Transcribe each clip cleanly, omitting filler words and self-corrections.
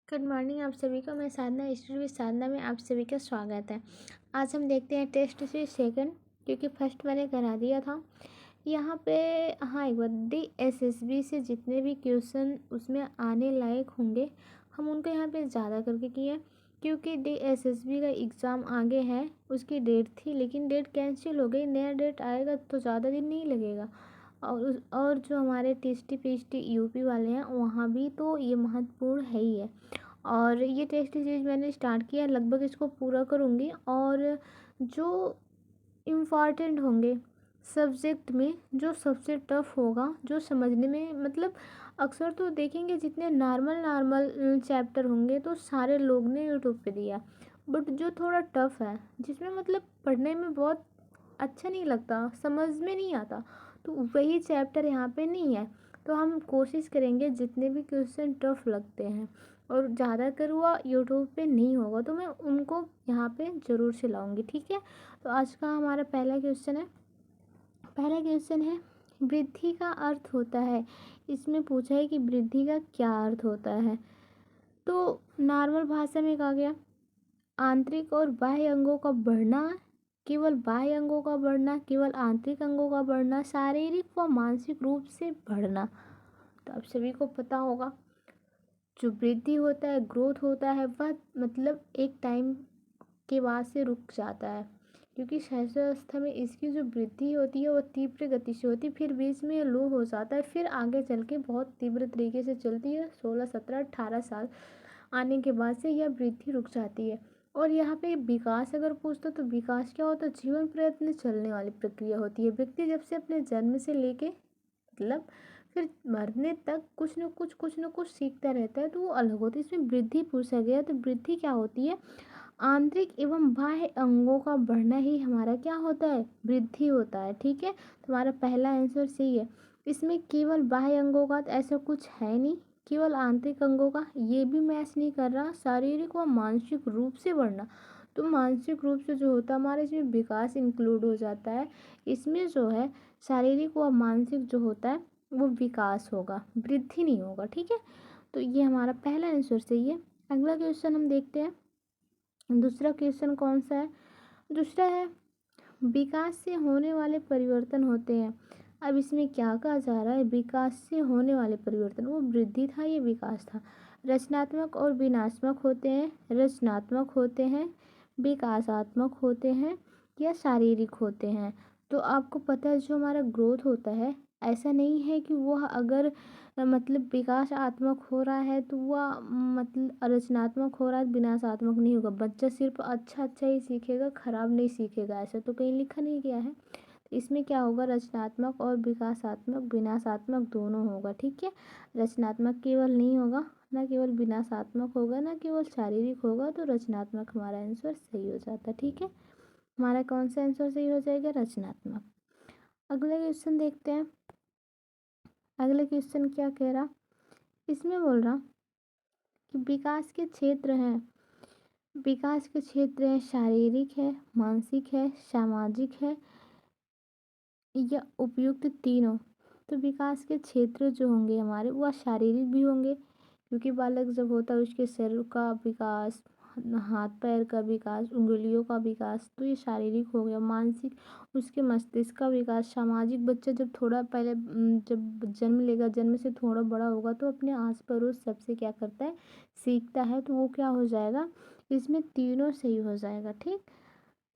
Good morning आप सभी को। मैं साधना स्टूडियो विद साधना में आप सभी का स्वागत है। आज हम देखते हैं टेस्ट सीरीज सेकंड, क्योंकि फर्स्ट मैंने करा दिया था। यहाँ पे हाँ एक बार DSSB से जितने भी क्वेश्चन उसमें आने लायक होंगे हम उनको यहाँ पे ज़्यादा करके किए, क्योंकि DSSB का एग्ज़ाम आगे है। उसकी डेट थी लेकिन डेट कैंसिल हो गई, नया डेट आएगा तो ज़्यादा दिन नहीं लगेगा। और जो हमारे टेस्टी पेस्टी यूपी वाले हैं वहाँ भी तो ये महत्वपूर्ण है ही है। और ये टेस्ट सीरीज मैंने स्टार्ट किया, लगभग इसको पूरा करूँगी। और जो इम्पॉर्टेंट होंगे सब्जेक्ट में, जो सबसे टफ होगा, जो समझने में मतलब अक्सर तो देखेंगे जितने नॉर्मल चैप्टर होंगे तो सारे लोग ने यूट्यूब पे दिया, बट जो थोड़ा टफ है जिसमें मतलब पढ़ने में बहुत अच्छा नहीं लगता, समझ में नहीं आता, तो वही चैप्टर यहाँ पे नहीं है। तो हम कोशिश करेंगे जितने भी क्वेश्चन टफ लगते हैं और ज़्यादातर वो यूट्यूब पे नहीं होगा तो मैं उनको यहाँ पे ज़रूर से लाऊंगी, ठीक है। तो आज का हमारा पहला क्वेश्चन है वृद्धि का अर्थ होता है। इसमें पूछा है कि वृद्धि का क्या अर्थ होता है। तो नॉर्मल भाषा में कहा गया आंतरिक और बाह्य अंगों का बढ़ना, केवल बाह्य अंगों का बढ़ना, केवल आंतरिक अंगों का बढ़ना, शारीरिक व मानसिक रूप से बढ़ना। तो आप सभी को पता होगा जो वृद्धि होता है, ग्रोथ होता है, वह मतलब एक टाइम के बाद से रुक जाता है, क्योंकि शैशवावस्था में इसकी जो वृद्धि होती है वो तीव्र गति से होती है, फिर बीच में लो हो जाता है, फिर आगे चल के बहुत तीव्र तरीके से चलती है। 16 17 18 साल आने के बाद से यह वृद्धि रुक जाती है। और यहाँ पे विकास अगर पूछता तो विकास क्या होता है, जीवन प्रयत्न चलने वाली प्रक्रिया होती है। व्यक्ति जब से अपने जन्म से लेके मतलब फिर मरने तक कुछ न कुछ सीखता रहता है, तो वो अलग होती है। इसमें वृद्धि पूछा गया, तो वृद्धि क्या होती है, आंतरिक एवं बाह्य अंगों का बढ़ना ही हमारा क्या होता है, वृद्धि होता है, ठीक है। तो हमारा पहला आंसर सही है। इसमें केवल बाह्य अंगों का तो ऐसा कुछ है नहीं, केवल आंतरिक अंगों का ये भी मैच नहीं कर रहा। शारीरिक व मानसिक रूप से बढ़ना, तो मानसिक रूप से जो होता है हमारे इसमें विकास इंक्लूड हो जाता है। इसमें जो है शारीरिक व मानसिक जो होता है वो विकास होगा, वृद्धि नहीं होगा, ठीक है। तो ये हमारा पहला आंसर सही है। अगला क्वेश्चन हम देखते हैं। दूसरा क्वेश्चन कौन सा है, दूसरा है विकास से होने वाले परिवर्तन होते हैं। अब इसमें क्या कहा जा रहा है, विकास से होने वाले परिवर्तन, वो वृद्धि था ये विकास था। रचनात्मक और विनाशात्मक होते हैं, रचनात्मक होते हैं, विकासात्मक होते हैं या शारीरिक होते हैं। तो आपको पता है जो हमारा ग्रोथ होता है, ऐसा नहीं है कि वह अगर मतलब विकासात्मक हो रहा है तो वह मतलब रचनात्मक हो रहा है, विनाशात्मक नहीं होगा। बच्चा सिर्फ अच्छा अच्छा ही सीखेगा, खराब नहीं सीखेगा, ऐसा तो कहीं लिखा नहीं गया है। तो इसमें क्या होगा, रचनात्मक और विकासात्मक विनाशात्मक दोनों होगा, ठीक है। रचनात्मक केवल नहीं होगा, ना केवल विनाशात्मक होगा, ना केवल शारीरिक होगा, तो रचनात्मक हमारा आंसर सही हो जाता है, ठीक है। हमारा कौन सा आंसर सही हो जाएगा, रचनात्मक। अगला क्वेश्चन देखते हैं। अगला क्वेश्चन क्या कह रहा, इसमें बोल रहा कि विकास के क्षेत्र हैं, विकास के क्षेत्र हैं शारीरिक है, मानसिक है, सामाजिक है या उपयुक्त तीनों। तो विकास के क्षेत्र जो होंगे हमारे वह शारीरिक भी होंगे, क्योंकि बालक जब होता है उसके शरीर का विकास, हाथ पैर का विकास, उंगलियों का विकास, तो ये शारीरिक हो गया। मानसिक उसके मस्तिष्क का विकास। सामाजिक बच्चा जब थोड़ा पहले जब जन्म लेगा, जन्म से थोड़ा बड़ा होगा तो अपने आस पड़ोस सबसे क्या करता है, सीखता है, तो वो क्या हो जाएगा, इसमें तीनों सही हो जाएगा, ठीक।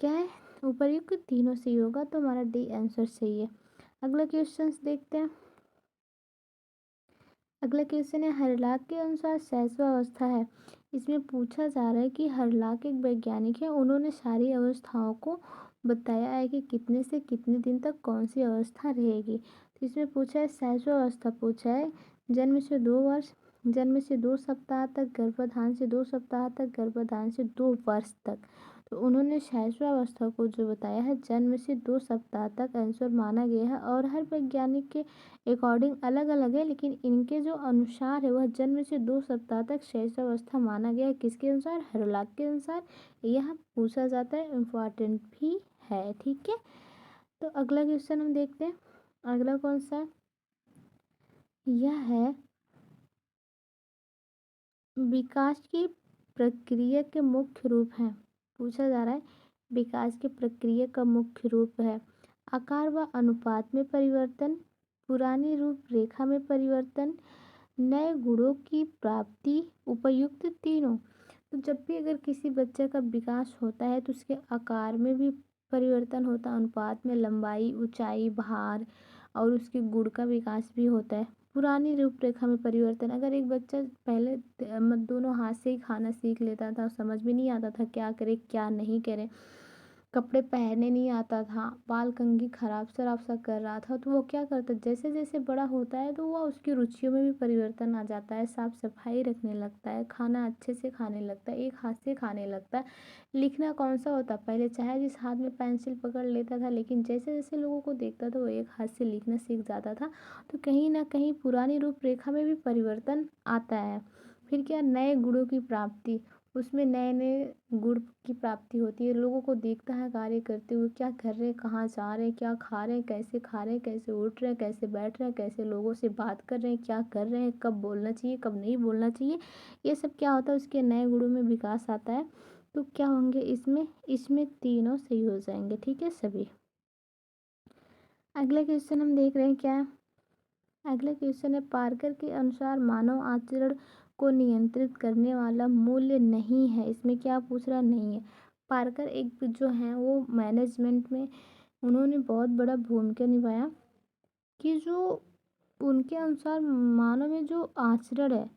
क्या है, उपर्युक्त तीनों सही होगा, तो हमारा डी आंसर सही है। अगला क्वेश्चन देखते हैं। अगला क्वेश्चन है हरलाख के अनुसार शैशवावस्था है। इसमें पूछा जा रहा है कि हरलाख एक वैज्ञानिक है, उन्होंने सारी अवस्थाओं को बताया है कि कितने से कितने दिन तक कौन सी अवस्था रहेगी। तो इसमें पूछा है शैशवावस्था, पूछा है जन्म से 2 वर्ष, जन्म से 2 सप्ताह तक, गर्भाधान से 2 सप्ताह तक, गर्भाधान से 2 वर्ष तक। तो उन्होंने शैशवावस्था को जो बताया है जन्म से 2 सप्ताह तक आंसर माना गया है। और हर वैज्ञानिक के अकॉर्डिंग अलग अलग है, लेकिन इनके जो अनुसार है वह जन्म से 2 सप्ताह तक शैशवावस्था माना गया है। किसके अनुसार, हरलाख के अनुसार। यह पूछा जाता है, इम्पॉर्टेंट भी है, ठीक है। तो अगला क्वेश्चन हम देखते हैं। अगला कौन सा है, यह है विकास की प्रक्रिया के मुख्य रूप हैं। पूछा जा रहा है विकास की प्रक्रिया का मुख्य रूप है आकार व अनुपात में परिवर्तन, पुरानी रूपरेखा में परिवर्तन, नए गुणों की प्राप्ति, उपयुक्त तीनों। तो जब भी अगर किसी बच्चे का विकास होता है तो उसके आकार में भी परिवर्तन होता है, अनुपात में लंबाई, ऊंचाई, भार और उसके गुण का विकास भी होता है। पुरानी रूपरेखा में परिवर्तन, अगर एक बच्चा पहले दोनों हाथ से ही खाना सीख लेता था, समझ में नहीं आता था क्या करे क्या नहीं करे, कपड़े पहनने नहीं आता था, बाल कंघी खराब शराब सा कर रहा था, तो वो क्या करता, जैसे जैसे बड़ा होता है तो वह उसकी रुचियों में भी परिवर्तन आ जाता है, साफ सफाई रखने लगता है, खाना अच्छे से खाने लगता है, एक हाथ से खाने लगता है। लिखना कौन सा होता, पहले चाहे जिस हाथ में पेंसिल पकड़ लेता था, लेकिन जैसे जैसे लोगों को देखता था वो एक हाथ से लिखना सीख जाता था। तो कहीं ना कहीं पुरानी रूपरेखा में भी परिवर्तन आता है। फिर क्या, नए गुणों की प्राप्ति, उसमें नए नए गुण की प्राप्ति होती है, लोगों को देखता है कार्य करते हुए, क्या कर रहे हैं, कहाँ जा रहे हैं, क्या खा रहे हैं, कैसे उठ रहे हैं, कैसे बैठ रहे हैं, कैसे लोगों से बात कर रहे हैं, क्या कर रहे हैं, कब बोलना चाहिए कब नहीं बोलना चाहिए, ये सब क्या होता है, उसके नए गुणों में विकास आता है। तो क्या होंगे इसमें, इसमें तीनों सही हो जाएंगे, ठीक है सभी। अगला क्वेश्चन हम देख रहे हैं क्या है। अगला क्वेश्चन है, पार्कर के अनुसार मानव आचरण को नियंत्रित करने वाला मूल्य नहीं है। इसमें क्या पूछ रहा, नहीं है। पार्कर एक जो है वो मैनेजमेंट में उन्होंने बहुत बड़ा भूमिका निभाया कि जो उनके अनुसार मानव में जो आचरण है,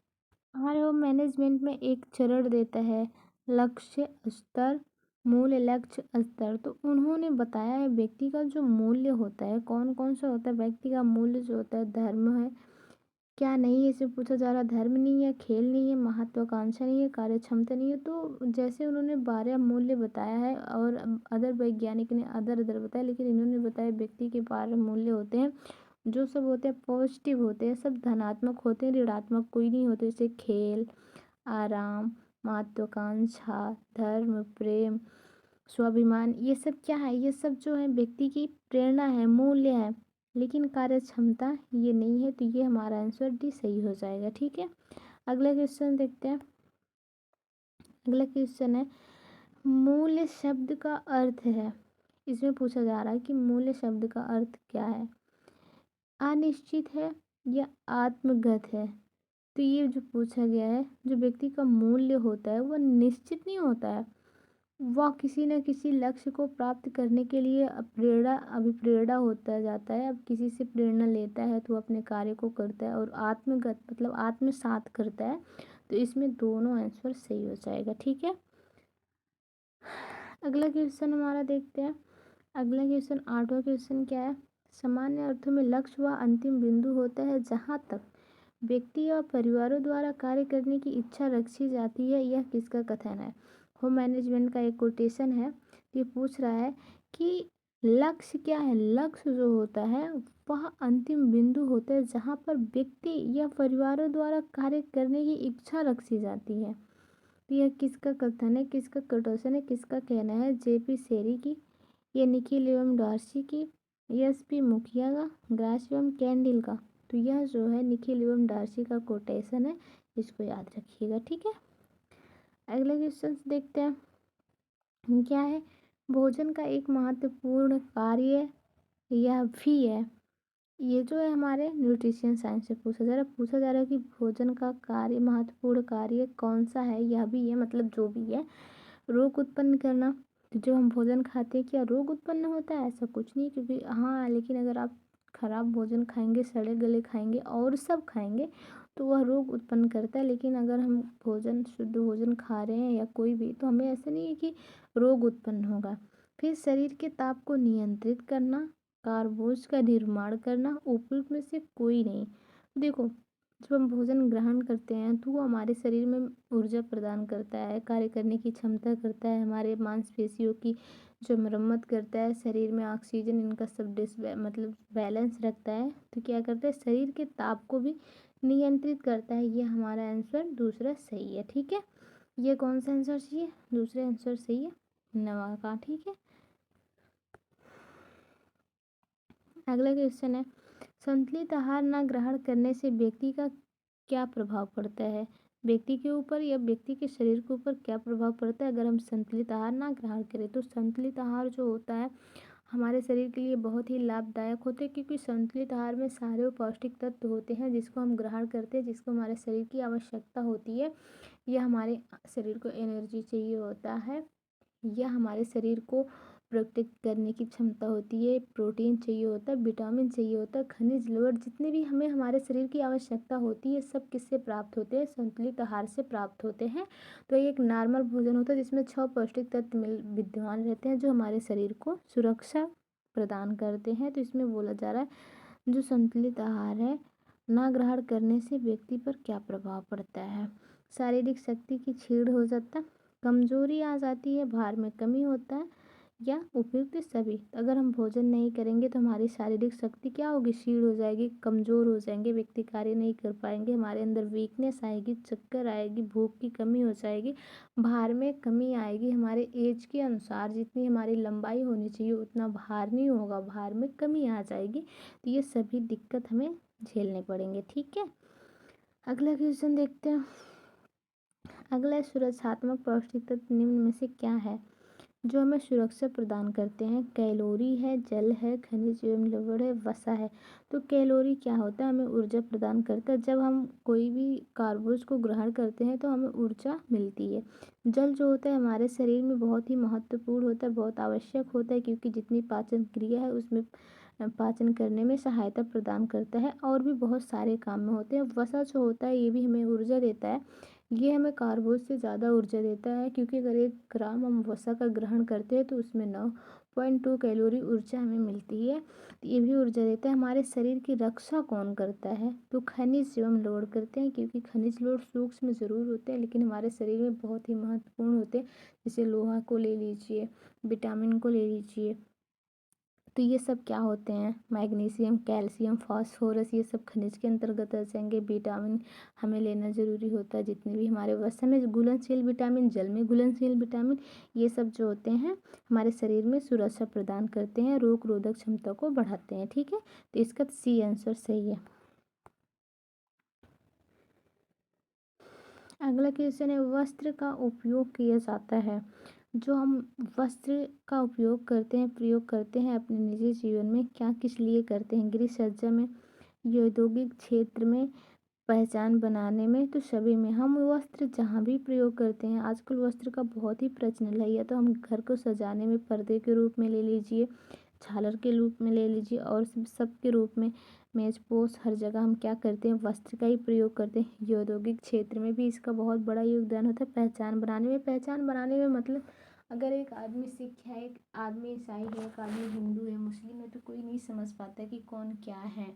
हमारे वो मैनेजमेंट में एक चरण देता है, लक्ष्य स्तर, मूल्य लक्ष्य स्तर। तो उन्होंने बताया है व्यक्ति का जो मूल्य होता है कौन कौन सा होता है, व्यक्ति का मूल्य जो होता है धर्म है, क्या नहीं है, इसे पूछा जा रहा है, धर्म नहीं है, खेल नहीं है, महत्वाकांक्षा नहीं है, कार्य क्षमता नहीं है। तो जैसे उन्होंने 12 मूल्य बताया है और अदर वैज्ञानिक ने अदर अदर बताया, लेकिन इन्होंने बताया व्यक्ति के 12 मूल्य होते हैं, जो सब होते हैं पॉजिटिव होते हैं, सब धनात्मक होते हैं, ऋणात्मक कोई नहीं होते। जैसे खेल, आराम, महत्वाकांक्षा, धर्म, प्रेम, स्वाभिमान, ये सब क्या है, ये सब जो है व्यक्ति की प्रेरणा है, मूल्य है, लेकिन कार्य क्षमता ये नहीं है। तो ये हमारा आंसर डी सही हो जाएगा, ठीक है। अगला क्वेश्चन देखते हैं। अगला क्वेश्चन है, मूल्य शब्द का अर्थ है। इसमें पूछा जा रहा है कि मूल्य शब्द का अर्थ क्या है, अनिश्चित है या आत्मगत है। तो ये जो पूछा गया है, जो व्यक्ति का मूल्य होता है वह निश्चित नहीं होता है, वह किसी न किसी लक्ष्य को प्राप्त करने के लिए प्रेरणा अभिप्रेरणा होता जाता है। अब किसी से प्रेरणा लेता है तो अपने कार्य को करता है, और आत्मगत मतलब आत्मसात करता है। तो इसमें दोनों आंसर सही हो जाएगा, ठीक है। अगला क्वेश्चन हमारा देखते हैं। अगला क्वेश्चन 8वां क्वेश्चन क्या है, सामान्य अर्थों में लक्ष्य वह अंतिम बिंदु होता है जहाँ तक व्यक्ति या परिवारों द्वारा कार्य करने की इच्छा रखी जाती है, यह किसका कथन है। होम मैनेजमेंट का एक कोटेशन है। ये पूछ रहा है कि लक्ष्य क्या है, लक्ष्य जो होता है वह अंतिम बिंदु होता है जहाँ पर व्यक्ति या परिवारों द्वारा कार्य करने की इच्छा रखी जाती है। तो यह किसका कथन है, किसका कोटेशन है, किसका कहना है, जेपी सेरी की, ये निखिल एवं डार्सी की, एसपी मुखिया का, ग्रास एवं कैंडिल का। तो यह जो है निखिल एवं डार्सी का कोटेशन है, इसको याद रखिएगा, ठीक है। अगले क्वेश्चन देखते हैं क्या है, भोजन का एक महत्वपूर्ण कार्य यह भी है। ये जो है हमारे न्यूट्रिशन साइंस से पूछा जा रहा है कि भोजन का कार्य महत्वपूर्ण कार्य कौन सा है, यह भी है, मतलब जो भी है, रोग उत्पन्न करना। तो जो हम भोजन खाते हैं क्या रोग उत्पन्न होता है, ऐसा कुछ नहीं, क्योंकि हाँ, लेकिन अगर आप खराब भोजन खाएंगे, सड़े गले खाएंगे और सब खाएंगे तो वह रोग उत्पन्न करता है। लेकिन अगर हम भोजन शुद्ध भोजन खा रहे हैं या कोई भी, तो हमें ऐसा नहीं है कि रोग उत्पन्न होगा। फिर शरीर के ताप को नियंत्रित करना, कार्बोज का निर्माण करना, उपयुक्त में से कोई नहीं। देखो, जब हम भोजन ग्रहण करते हैं तो वो हमारे शरीर में ऊर्जा प्रदान करता है, कार्य करने की क्षमता करता है, हमारे मांसपेशियों की जो मरम्मत करता है, शरीर में ऑक्सीजन इनका सब मतलब बैलेंस रखता है। तो क्या करता है, शरीर के ताप को भी नियंत्रित करता है। ये हमारा आंसर दूसरा सही है, ठीक है। ये कौन सा आंसर सही है, दूसरा आंसर सही है, नवा का, ठीक है। अगला क्वेश्चन है, संतुलित आहार न ग्रहण करने से व्यक्ति का क्या प्रभाव पड़ता है। व्यक्ति के ऊपर या व्यक्ति के शरीर के ऊपर क्या प्रभाव पड़ता है अगर हम संतुलित आहार ना ग्रहण करें। तो संतुलित आहार जो होता है हमारे शरीर के लिए बहुत ही लाभदायक होते हैं, क्योंकि संतुलित आहार में सारे वो पौष्टिक तत्व होते हैं जिसको हम ग्रहण करते हैं, जिसको हमारे शरीर की आवश्यकता होती है। यह हमारे शरीर को एनर्जी चाहिए होता है, यह हमारे शरीर को प्रोटेक्ट करने की क्षमता होती है, प्रोटीन चाहिए होता है, विटामिन चाहिए होता है, खनिज लवण जितने भी हमें हमारे शरीर की आवश्यकता होती है सब किससे प्राप्त होते हैं, संतुलित आहार से प्राप्त होते हैं। तो ये एक नॉर्मल भोजन होता है जिसमें 6 पौष्टिक तत्व विद्यमान रहते हैं जो हमारे शरीर को सुरक्षा प्रदान करते हैं। तो इसमें बोला जा रहा है जो संतुलित आहार है ना ग्रहण करने से व्यक्ति पर क्या प्रभाव पड़ता है। शारीरिक शक्ति की छीड़ हो जाता है, कमजोरी आ जाती है, भार में कमी होता है या उपयुक्त सभी। अगर हम भोजन नहीं करेंगे तो हमारी शारीरिक शक्ति क्या होगी, क्षीण हो जाएगी, कमज़ोर हो जाएंगे, व्यक्ति कार्य नहीं कर पाएंगे, हमारे अंदर वीकनेस आएगी, चक्कर आएगी, भूख की कमी हो जाएगी, भार में कमी आएगी, हमारे एज के अनुसार जितनी हमारी लंबाई होनी चाहिए उतना भार नहीं होगा, भार में कमी आ जाएगी। तो ये सभी दिक्कत हमें झेलने पड़ेंगे। ठीक है, अगला क्वेश्चन देखते हैं। अगला सुरक्षात्मक पौष्टिक तत्व निम्न में से क्या है जो हमें सुरक्षा प्रदान करते हैं। कैलोरी है, जल है, खनिज एवं लवण है, वसा है। तो कैलोरी क्या होता है, हमें ऊर्जा प्रदान करता है। जब हम कोई भी कार्बोज को ग्रहण करते हैं तो हमें ऊर्जा मिलती है। जल जो होता है हमारे शरीर में बहुत ही महत्वपूर्ण होता है, बहुत आवश्यक होता है, क्योंकि जितनी पाचन क्रिया है उसमें पाचन करने में सहायता प्रदान करता है और भी बहुत सारे काम में होते हैं। वसा जो होता है ये भी हमें ऊर्जा देता है, ये हमें कार्बोज से ज़्यादा ऊर्जा देता है, क्योंकि अगर 1 ग्राम हम वसा का ग्रहण करते हैं तो उसमें 9.2 कैलोरी ऊर्जा हमें मिलती है। तो ये भी ऊर्जा देता है। हमारे शरीर की रक्षा कौन करता है, तो खनिज एवं लवण करते हैं, क्योंकि खनिज लवण सूक्ष्म जरूर होते हैं लेकिन हमारे शरीर में बहुत ही महत्वपूर्ण होते हैं। जैसे लोहा को ले लीजिए, विटामिन को ले लीजिए, तो ये सब क्या होते हैं, मैग्नीशियम, कैल्शियम, फास्फोरस, ये सब खनिज के अंतर्गत आ जाएंगे। विटामिन हमें लेना ज़रूरी होता है, जितने भी हमारे वसा में घुलनशील विटामिन, जल में घुलनशील विटामिन, ये सब जो होते हैं हमारे शरीर में सुरक्षा प्रदान करते हैं, रोग रोधक क्षमता को बढ़ाते हैं। ठीक है, तो इसका सी आंसर सही है। अगला क्वेश्चन है, वस्त्र का उपयोग किया जाता है। जो हम वस्त्र का उपयोग करते हैं, प्रयोग करते हैं अपने निजी जीवन में, क्या किस लिए करते हैं, गृह सज्जा में, औद्योगिक क्षेत्र में, पहचान बनाने में, तो सभी में हम वस्त्र जहाँ भी प्रयोग करते हैं। आजकल वस्त्र का बहुत ही प्रचलन है, या तो हम घर को सजाने में पर्दे के रूप में ले लीजिए, झालर के रूप में ले लीजिए, और सब के रूप में मेज पोश, हर जगह हम क्या करते हैं, वस्त्र का ही प्रयोग करते हैं। औद्योगिक क्षेत्र में भी इसका बहुत बड़ा योगदान होता है। पहचान बनाने में, पहचान बनाने में मतलब अगर एक आदमी सिख है, एक आदमी ईसाई है, एक आदमी हिंदू है, मुस्लिम है, तो कोई नहीं समझ पाता कि कौन क्या है।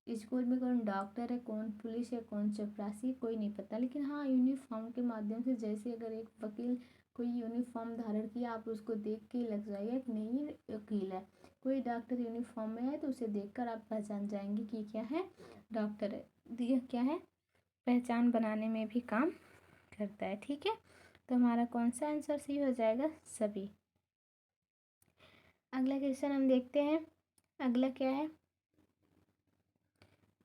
स्कूल में कौन डॉक्टर है, कौन पुलिस है, कौन चपरासी, कोई नहीं पता। लेकिन हाँ, यूनिफॉर्म के माध्यम से, जैसे अगर एक वकील कोई यूनिफॉर्म धारण किया, आप उसको देख के लग जाएगा कि नहीं ये वकील है। कोई डॉक्टर यूनिफॉर्म में है तो उसे देखकर आप पहचान जाएंगे कि क्या है, डॉक्टर है। यह क्या है, पहचान बनाने में भी काम करता है। ठीक है, तो हमारा कौन सा आंसर सही हो जाएगा, सभी। अगला क्वेश्चन हम देखते हैं। अगला क्या है,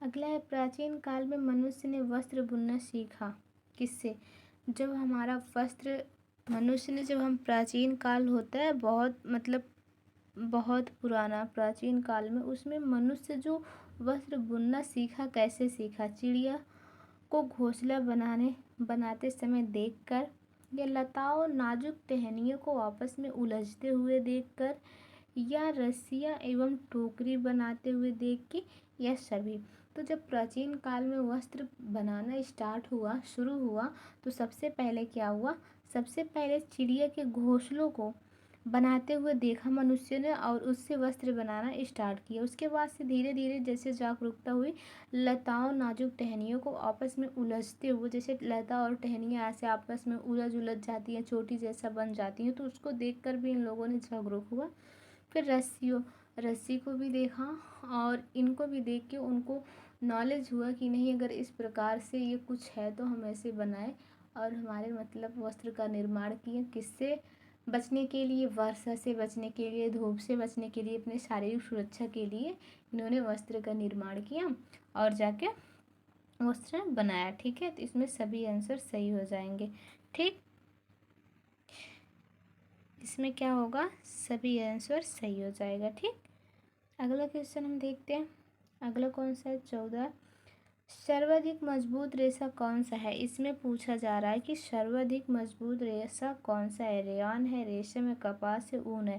अगला है, प्राचीन काल में मनुष्य ने वस्त्र बुनना सीखा किससे। जब हमारा वस्त्र, मनुष्य ने, जब हम प्राचीन काल होता है बहुत मतलब बहुत पुराना प्राचीन काल में, उसमें मनुष्य जो वस्त्र बुनना सीखा, कैसे सीखा, चिड़िया को घोंसला बनाते समय देखकर, या लताओं नाजुक टहनियों को आपस में उलझते हुए देखकर, या रस्सियाँ एवं टोकरी बनाते हुए देख के, या सभी। तो जब प्राचीन काल में वस्त्र बनाना शुरू हुआ, तो सबसे पहले क्या हुआ, सबसे पहले चिड़िया के घोंसलों को बनाते हुए देखा मनुष्य ने, और उससे वस्त्र बनाना स्टार्ट किया। उसके बाद से धीरे धीरे जैसे जागरूकता हुई, लताओं नाजुक टहनियों को आपस में उलझते हुए, जैसे लता और टहनियाँ ऐसे आपस में उलझ जाती हैं, चोटी जैसा बन जाती हैं, तो उसको देखकर भी इन लोगों ने जागरूक हुआ। फिर रस्सी को भी देखा, और इनको भी देख के उनको नॉलेज हुआ कि नहीं, अगर इस प्रकार से ये कुछ है तो हम ऐसे बनाए, और हमारे मतलब वस्त्र का निर्माण किए। किससे बचने के लिए, वर्षा से बचने के लिए, धूप से बचने के लिए, अपने शारीरिक सुरक्षा के लिए इन्होंने वस्त्र का निर्माण किया, और जाके वस्त्र बनाया। ठीक है, तो इसमें सभी आंसर सही हो जाएंगे। ठीक, इसमें क्या होगा, सभी आंसर सही हो जाएगा। ठीक, अगला क्वेश्चन हम देखते हैं। अगला कौन सा है, 14। सर्वाधिक मजबूत रेशा कौन सा है। इसमें पूछा जा रहा है कि सर्वाधिक मजबूत रेशा कौन सा है। रेयान है, रेशम है, कपास है, ऊन है।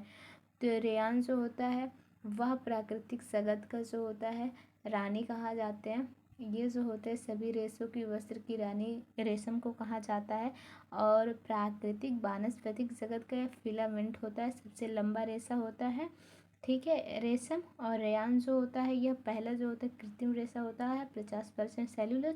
तो रेयान जो होता है वह प्राकृतिक जगत का जो होता है रानी कहा जाते हैं। ये जो होते हैं सभी रेशों की वस्त्र की रानी रेशम को कहा जाता है। और प्राकृतिक वानस्पतिक जगत का फिलामेंट होता है, सबसे लंबा रेशा होता है। ठीक है, रेशम और रेयान जो होता है यह पहला जो होता है कृत्रिम रेशा होता है। 50% सेल्यूलोज,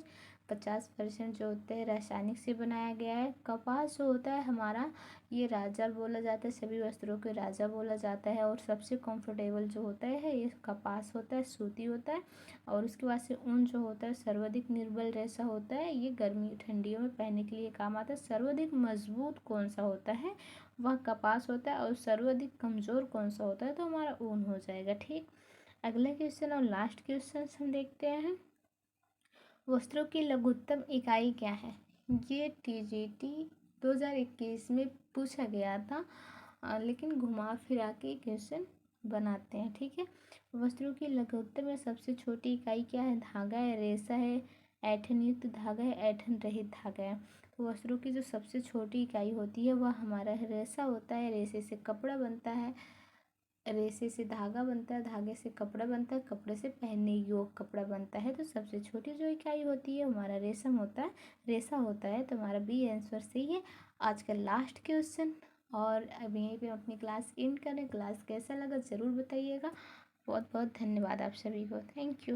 50% जो होते हैं रासायनिक से बनाया गया है। कपास जो होता है हमारा, ये राजा बोला जाता है, सभी वस्त्रों के राजा बोला जाता है। और सबसे कंफर्टेबल जो होता है ये कपास होता है, सूती होता है। और उसके बाद से ऊन जो होता है सर्वाधिक निर्बल रेशा होता है, ये गर्मी ठंडियों में पहनने के लिए काम आता है। सर्वाधिक मजबूत कौन सा होता है, वह कपास होता है। और सर्वाधिक कमज़ोर कौन सा होता है, तो हमारा ऊन हो जाएगा। ठीक, अगला क्वेश्चन और लास्ट क्वेश्चन हम देखते हैं। वस्त्रों की लघुत्तम इकाई क्या है। ये TGT 2021 में पूछा गया था, लेकिन घुमा फिरा के क्वेश्चन बनाते हैं। ठीक है, वस्त्रों की लघुत्तम या सबसे छोटी इकाई क्या है। धागा है, रेशा है, ऐंठन युक्त धागा है, ऐंठन रहित धागा है। तो वस्त्रों की जो सबसे छोटी इकाई होती है वह हमारा रेशा होता है। रेशे से कपड़ा बनता है, रेशे से धागा बनता है, धागे से कपड़ा बनता है, कपड़े से पहनने योग्य कपड़ा बनता है। तो सबसे छोटी जो इकाई होती है हमारा रेशम होता है, रेशा होता है। तो हमारा बी आंसर सही है। आज का लास्ट क्वेश्चन। और अब यहीं पे हम अपनी क्लास एंड करें। क्लास कैसा लगा ज़रूर बताइएगा। बहुत बहुत धन्यवाद आप सभी को। Thank you.